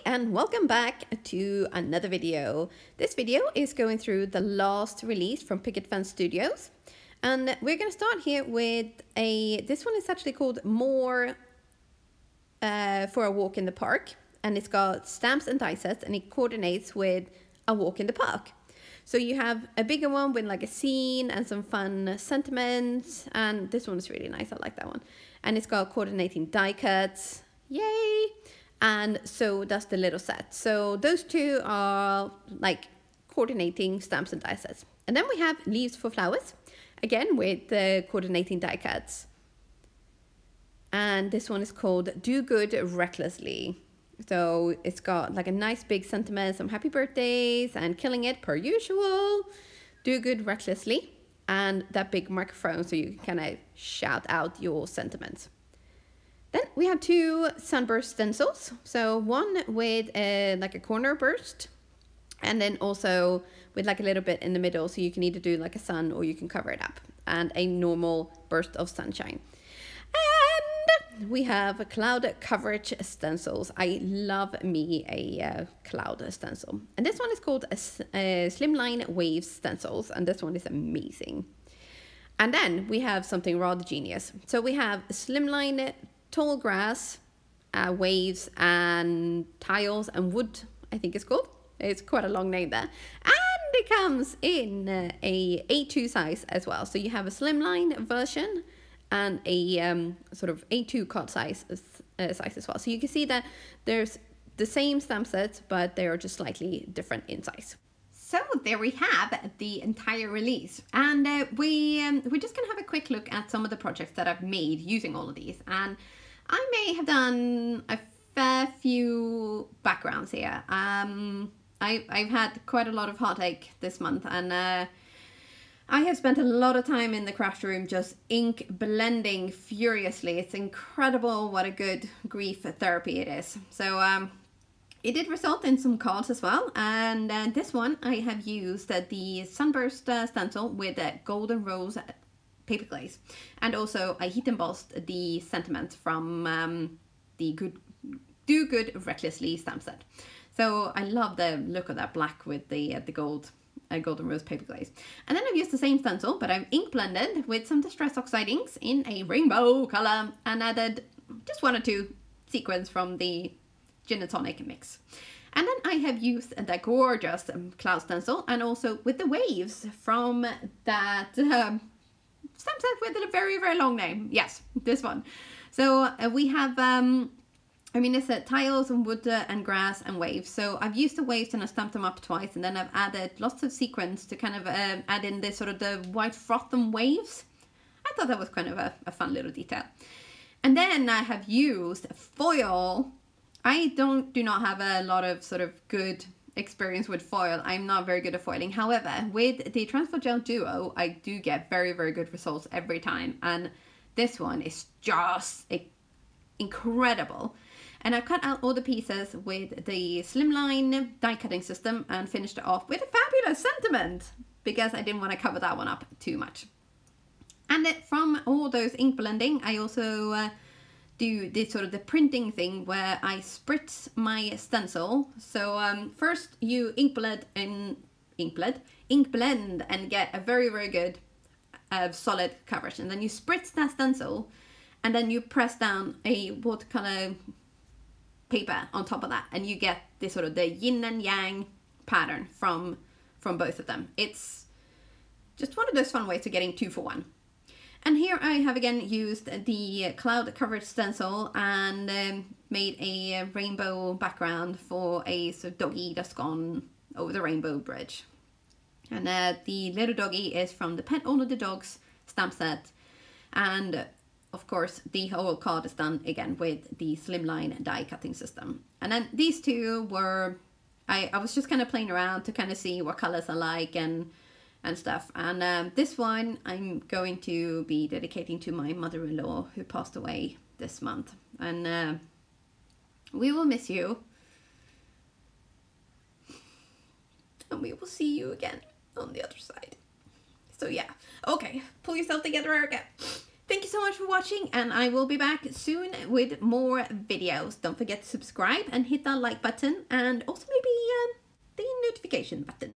and welcome back to another video. This video is going through the last release from Picket Fence Studios, and we're going to start here with this one is actually called More for a Walk in the Park, and it's got stamps and die sets, and it coordinates with a walk in the park. So you have a bigger one with like a scene and some fun sentiments, and this one is really nice. I like that one. And it's got coordinating die cuts, yay! And so that's the little set. So those two are like coordinating stamps and die sets. And then we have Leaves for Flowers, again with the coordinating die cuts. And this one is called Do Good Recklessly. So it's got like a nice big sentiment, some happy birthdays and killing it per usual. Do good recklessly. And that big microphone so you can kind of shout out your sentiments. Then we have two Sunburst Stencils. So one with like a corner burst, and then also with like a little bit in the middle, so you can either do like a sun or you can cover it up, and a normal burst of sunshine. And we have cloud coverage stencils. I love me a cloud stencil. And this one is called a Slimline Waves Stencils, and this one is amazing. And then we have something rather genius. So we have Slimline Tall Grass, Waves, and Tiles and Wood, I think it's called. It's quite a long name there. And it comes in a A2 size as well. So you have a slimline version and a sort of A2 card size as well. So you can see that there's the same stamp sets, but they are just slightly different in size. So there we have the entire release, and we're just gonna have a quick look at some of the projects that I've made using all of these. And I may have done a fair few backgrounds here. I've had quite a lot of heartache this month, and I have spent a lot of time in the craft room just ink blending furiously. It's incredible what a good grief therapy it is. So it did result in some cards as well, and this one I have used the Sunburst Stencil with Golden Rose paper glaze, and also I heat embossed the sentiment from the Do Good Recklessly stamp set. So I love the look of that black with the Golden Rose paper glaze. And then I've used the same stencil, but I've ink blended with some Distress Oxide inks in a rainbow color, and added just one or two sequins from the Gin and Tonic mix. And then I have used the gorgeous cloud stencil, and also with the waves from that stamp set with a very, very long name. Yes, this one. So we have, I mean, it's tiles and wood and grass and waves. So I've used the waves and I stamped them up twice, and then I've added lots of sequins to kind of add in this sort of the white froth and waves. I thought that was kind of a fun little detail. And then I have used foil. I do not have a lot of sort of good experience with foil. I'm not very good at foiling. However, with the Transfer Gel Duo, I do get very, very good results every time. And this one is just incredible. And I cut out all the pieces with the Slimline die cutting system and finished it off with a fabulous sentiment, because I didn't want to cover that one up too much. And from all those ink blending, I also do this sort of the printing thing where I spritz my stencil. So first you ink blend and get a very, very good solid coverage, and then you spritz that stencil, and then you press down a watercolor paper on top of that, and you get this sort of the yin and yang pattern from both of them. It's just one of those fun ways of getting 2 for 1. And here I have again used the cloud coverage stencil and made a rainbow background for a sort of doggy that's gone over the rainbow bridge. And the little doggy is from the Pet All of the Dogs stamp set, and of course the whole card is done again with the Slimline die cutting system. And then these two were, I was just kind of playing around to kind of see what colors I like and stuff. And this one I'm going to be dedicating to my mother-in-law, who passed away this month. And we will miss you, and we will see you again on the other side. So yeah, okay, pull yourself together, Erica. Thank you so much for watching, and I will be back soon with more videos. Don't forget to subscribe and hit that like button, and also maybe the notification button.